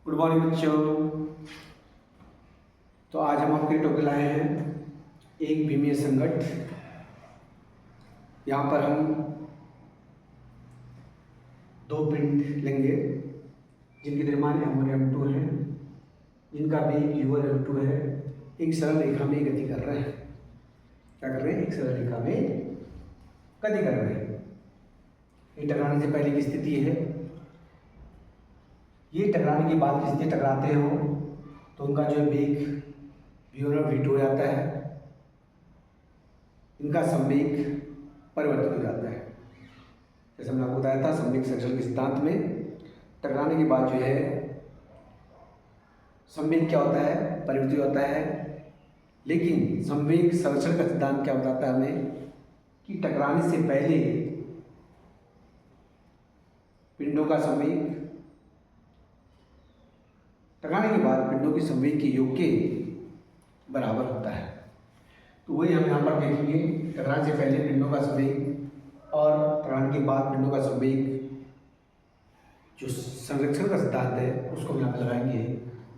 Good morning बच्चों। तो आज हम आपके टॉपिक लाए हैं एक विमीय संगठ। यहाँ पर हम दो पिंड लेंगे जिनके द्रव्यमान m1 m2 है, जिनका वेग u1 m2 है। एक सरल रेखा में गति कर रहे हैं। क्या कर रहे हैं? एक सरल रेखा में गति कर रहे हैं। ये टकराने से पहले की स्थिति है। ये टकराने के बाद की स्थिति टकराते हो तो उनका जो वेग v1 और v2 हो जाता है। इनका संवेग परिवर्तित हो जाता है। जैसे हमने आपको बताया था, संवेग संरक्षण के सिद्धांत में टकराने के बाद जो है संवेग क्या होता है? परिवर्तित होता है। लेकिन संवेग संरक्षण का सिद्धांत क्या बताता है हमें कि टकराने से पहले पिंडों का संवेग टकराने के बाद पिंडों की संवेग के योग के बराबर होता है। तो वही हम यहाँ पर देखेंगे। टकराने से पहले पिंडों का संवेग और टकराने के बाद पिंडों का संवेग, जो संरक्षण का सिद्धांत है उसको हम यहाँ पर लगाएंगे।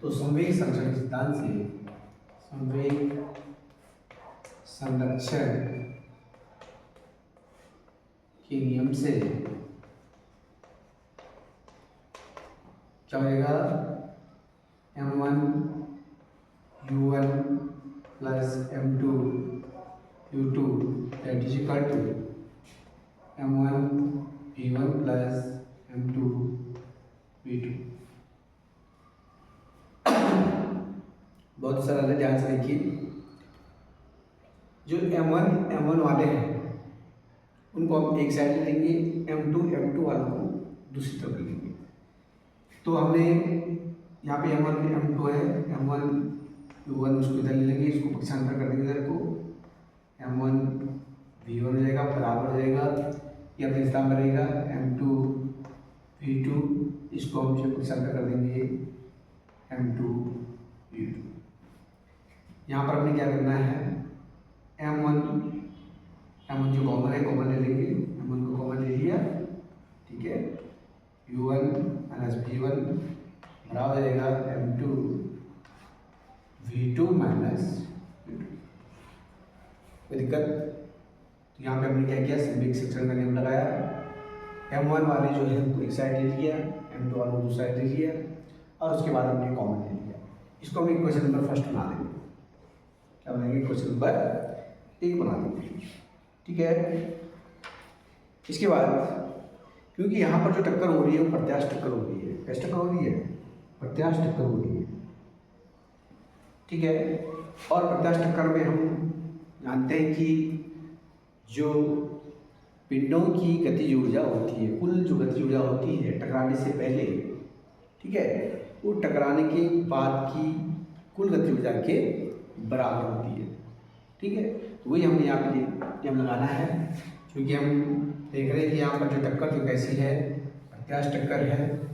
तो संवेग संरक्षण के सिद्धांत से, संवेग संरक्षण के नियम से क्या होगा? m1 u1 plus m2 u2 that is equal to m1 v1 plus m2 v2। बहुत सरल है, ध्यान से देखिए। जो m1 वाले हैं उनको हम एक साइड लेंगे, m2 वालों को दूसरी तरफ लेंगे। तो हमने यहाँ पे m1 m2 है, m1 u1 उसको इधर ले लेंगे, इसको पक्षांतर कर देंगे इधर को। m1 v1 हो जाएगा, बराबर हो जाएगा, ये अपने स्थान पर रहेगा m2 v2, इसको हम जो पक्षांतर कर देंगे m2 v2। यहाँ पर हमें क्या करना है? m1 जो कॉमन है कॉमन ले लेंगे, m1 को कॉमन ले लिया, ठीक है। u1 माइनस v1 बराबर हो जाएगा m2 v2 माइनस v2। कोई दिक्कत? तो यहाँ पे हमने क्या किया? संवेग संरक्षण का नियम लगाया। m1 वाले जो है उनको एक साइड ले लिया, m2 वालों को दूसरी साइड ले लिया और उसके बाद हमने कॉमन ले लिया। इसको हम क्वेश्चन नंबर फर्स्ट बना देंगे। क्या बनाएंगे? क्वेश्चन नंबर 1 बना देंगे, ठीक है। इसके बाद क्योंकि यहाँ पर जो टक्कर हो रही है वो प्रत्यास्थ टक्कर हो रही है। कैसे टक्कर हो रही है? प्रत्यास्थ टक्कर हो रही है, ठीक है। और प्रत्यास्थ टक्कर में हम जानते हैं कि जो पिंडों की गतिज ऊर्जा होती है, कुल जो गतिज ऊर्जा होती है टकराने से पहले, ठीक है, वो टकराने के बाद की कुल गतिज ऊर्जा के बराबर होती है, ठीक है। तो वही हमें यहाँ पे नियम लगाना है, क्योंकि हम देख रहे हैं कि यहाँ पर जो टक्कर जो कैसी है? प्रत्यास्थ टक्कर है।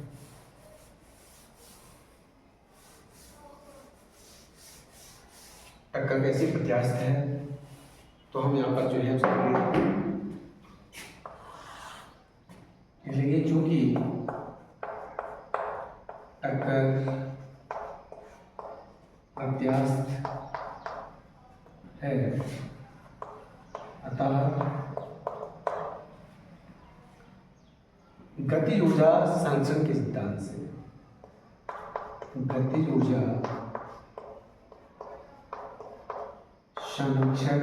टक्कर कैसी? प्रत्यास्थ है। तो हम यहाँ पर जो है उसको लिखेंगे, चूंकि टक्कर प्रत्यास्थ है अतः गतिज ऊर्जा संरक्षण के सिद्धांत से, गतिज ऊर्जा संरक्षण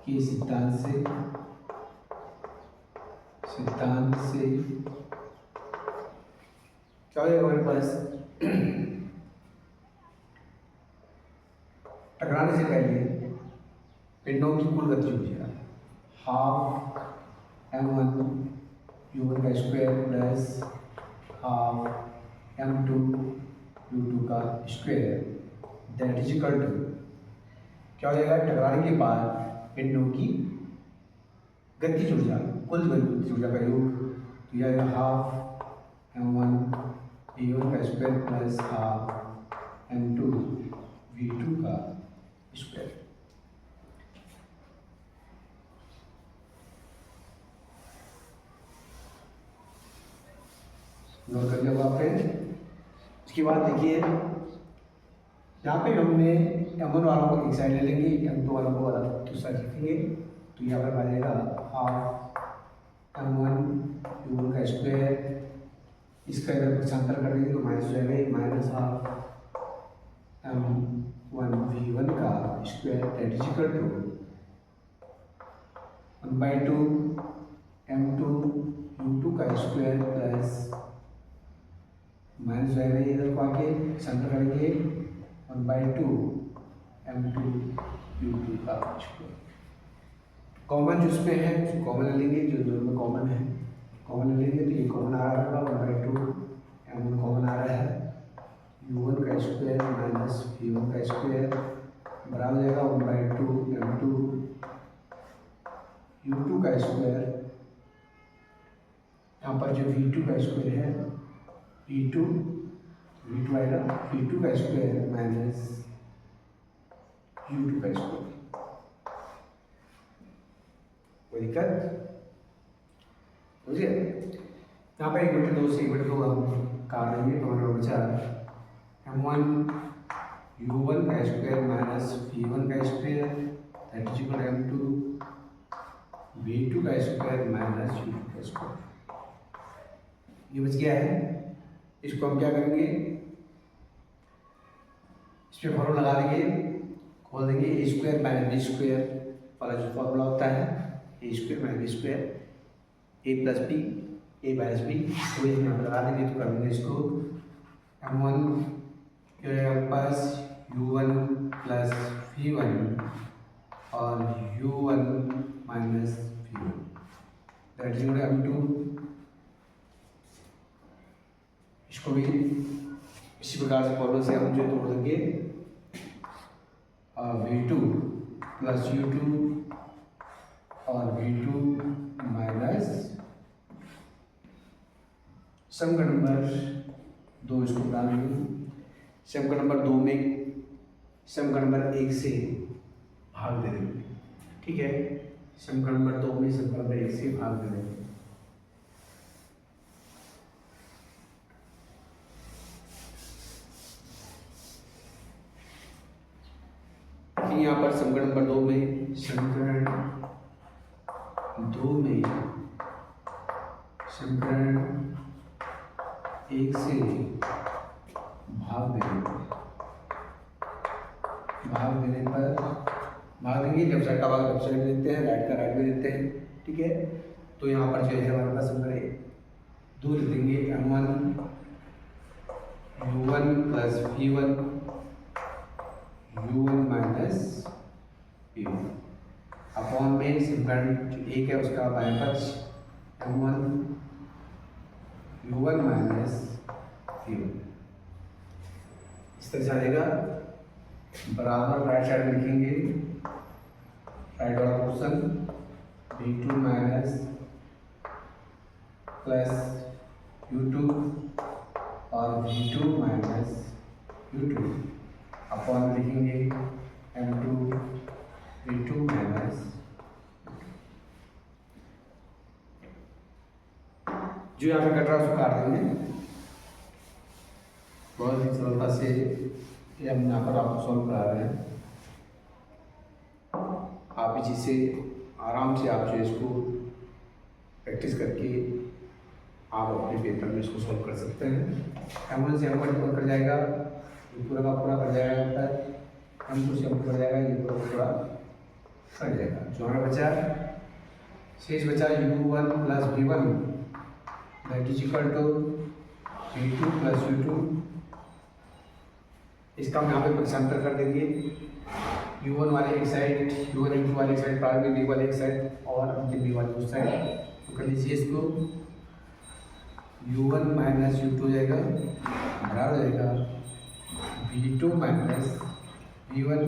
के सिद्धांत से क्या होगा हमारे पास? टकराने से पहले पिंडों की कुल गतिज ऊर्जा हाफ m1 u1 का square plus half m2 u2 का square that is equal to क्या हो जाएगा? टकराने के बाद पिंडों की गतिज ऊर्जा, कुल गतिज ऊर्जा का योग, तो यह आएगा हाफ m1 v1 का square plus half m2 v2 का स्क्वायर। नोट कर लिया होगा आपने। इसके बाद देखिए यहाँ पे हमने M1 वालों को एक साइड ले लेंगे, M2 वालों को अलग दूसरा रखेंगे। तो यहाँ पर आ जाएगा हाफ M1 U1 का स्क्वायर, इसका इधर पक्षांतर कर देंगे तो माइनस हो जाएगा माइनस हाफ M1 V1 का square that is equal to 1/2 M2 U2 का स्क्वायर प्लस माइनस हो जाएगा इधर को आके पक्षांतर करेंगे 1/2 M2 U2 का स्क्वायर। कॉमन जो इसमें है उसको कॉमन ले लेंगे, जो दोनों में कॉमन है कॉमन ले लेंगे। तो ये कॉमन आ रहा होगा 1/2 M1 कॉमन आ रहा है, U1 का स्क्वायर माइनस V1 का स्क्वायर बराबर हो जाएगा 1/2 M2 U2 का स्क्वायर। यहाँ पर जो V2 का स्क्वायर है V2 आएगा V2 का स्क्वायर माइनस U2 का स्क्वायर। कोई दिक्कत समझिए। यहाँ पर 1/2 से 1/2 हम काट देंगे तो हमारा बचा M1 U1 का स्क्वायर माइनस V1 का square that is equal M2 V2 का स्क्वायर माइनस U2 का स्क्वायर। ये बच गया है। इसको हम क्या करेंगे, इस पर फॉर्मूला लगा देंगे, खोल देंगे ए स्क्वायर माइनस बी स्क्वायर वाला जो फॉर्मूला होता है ए स्क्वायर माइनस बी स्क्वायर ए प्लस बी ए माइनस बी, तो ये यहाँ पर लगा देंगे तो कर देंगे इसको M1 क्या है हमारे पास U1 प्लस V1 और U1 minus V1 that is equal M2। इसको भी इसी प्रकार से फॉर्मूला से हम जो तोड़ देंगे V2 प्लस U2 और V2 माइनस समीकरण नंबर 2 इसको बता देंगे। समीकरण नंबर 2 में समीकरण नंबर 1 से भाग दे देंगे, ठीक है। समीकरण नंबर 2 में समीकरण नंबर 1 से भाग दे देंगे। यहाँ पर समीकरण नंबर 2 में समीकरण 1 से भाग देने पर भाग देंगे, लेफ्ट साइड का भाग लेफ्ट साइड में देते हैं, राइट का राइट में देते हैं, ठीक है। तो यहाँ पर जो है हमारे पास समीकरण 2 लिख देंगे M1 U1 plus V1 U1 minus V1 upon में समीकरण जो 1 है उसका बाएं पक्ष M1 U1 माइनस V1 इस तरह से आ जाएगा। बराबर राइट साइड में लिखेंगे राइट वाला portion V2 minus plus U2 और V2 माइनस U2 अपॉन में लिखेंगे M2 V2 माइनस जो यहाँ पे कट रहा है उसको काट देंगे। बहुत ही सरलता से ये हम यहाँ पर आपको सॉल्व करा रहे हैं। आप इसी से आराम से आप जो इसको प्रैक्टिस करके आप अपने पेपर में इसको सॉल्व कर सकते हैं। M1 से M1 डिवाइड कर जाएगा, ये पूरा का पूरा कर जाएगा, यहाँ पर M2 से M2 कर जाएगा, ये पूरा कर जाएगा। जो हमारा बचा शेष बचा U1 plus V1 that is equal to V2 plus U2। इसका हम यहाँ पे पक्षांतर कर देंगे, U1 वाले एक साइड U1 U2 वाले एक साइड, प्रारंभिक वेग वाले एक साइड और अंतिम वेग वाले उस साइड। तो कर लीजिए इसको U1 माइनस U2 हो जाएगा, बराबर हो जाएगा V2 माइनस V1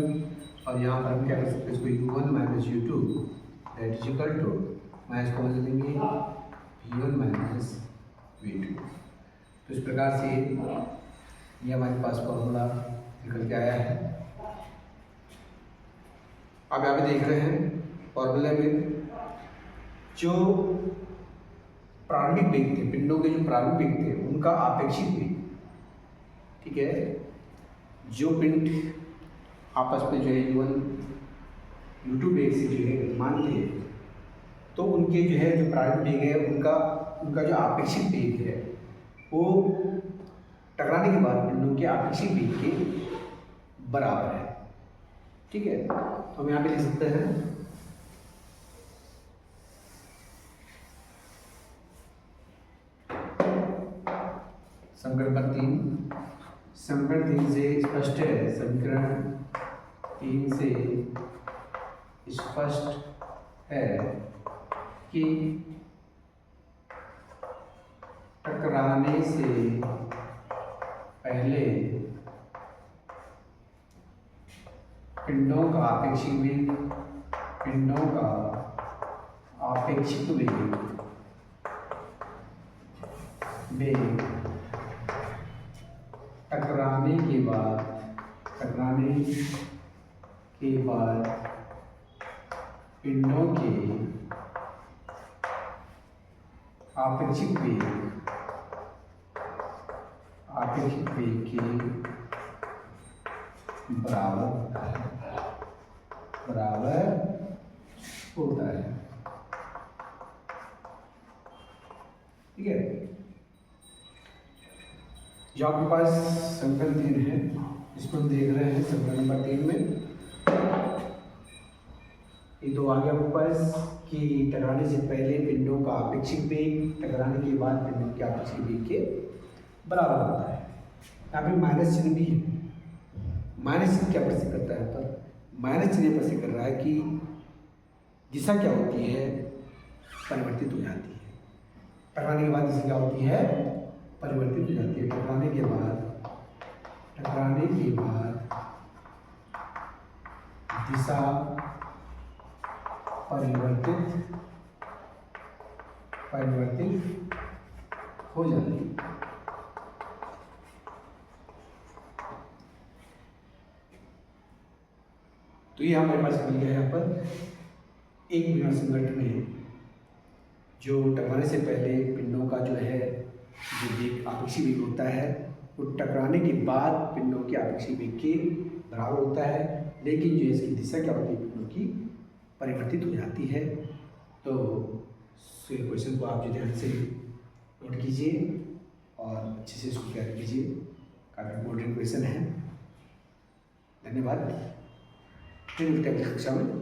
और यहाँ पर हम क्या कर सकते हैं इसको U1 minus U2 that is equal to minus को बदल देंगे V1 माइनस V2। तो इस प्रकार से ये हमारे पास फॉर्मूला निकल के आया है। अब यहाँ पे देख रहे हैं फॉर्मूले में जो प्रारंभिक वेग थे, पिंडों के जो प्रारंभिक वेग थे उनका आपेक्षिक वेग, ठीक है, जो पिंड आपस में जो है U1 U2 वेग से जो है गतिमान थे, तो उनके जो है जो प्रारंभिक वेग है उनका जो आपेक्षिक वेग है वो टकराने के बाद पिंडों के आपेक्षिक वेग के बराबर है, ठीक है। तो हम यहाँ पे लिख सकते हैं समीकरण 3 से स्पष्ट है, समीकरण 3 से स्पष्ट है कि टकराने से पहले पिंडों का आपेक्षिक वेग टकराने के बाद पिंडों के आपेक्षिक वेग के बराबर होता है, ठीक है। जो आपके पास समीकरण 3 है इसको हम देख रहे हैं समीकरण नंबर 3 में ये दो आ गया आपके पास कि टकराने से पहले पिंडों का आपेक्षिक वेग टकराने के बाद पिंडों के आपेक्षिक वेग के बराबर होता है। यहाँ पे माइनस चिन्ह भी है, माइनस चिन्ह क्या प्रस्तुत करता है, पर माइनस चिन्ह प्रस्तुत कर रहा है कि दिशा क्या होती है, परिवर्तित हो जाती है। टकराने के बाद दिशा क्या होती है, परिवर्तित हो जाती है। टकराने के बाद दिशा परिवर्तित हो जाती है। तो ये हमारे पास मिल गया यहाँ पर एक बिना संगठन है जो टकराने से पहले पिंडों का जो है जो वेग आपेक्षिक वेग होता है वो टकराने के बाद पिंडों के आपेक्षिक वेग के बराबर होता है, लेकिन जो इसकी दिशा क्या होती है पिंडों की परिवर्तित हो जाती है। तो क्वेश्चन को आप जो ध्यान से नोट कीजिए और अच्छे से इसको तैयार कीजिए, काफ़ी इम्पोर्टेंट क्वेश्चन है। धन्यवाद। फिर मिलते हैं अगली कक्षा में।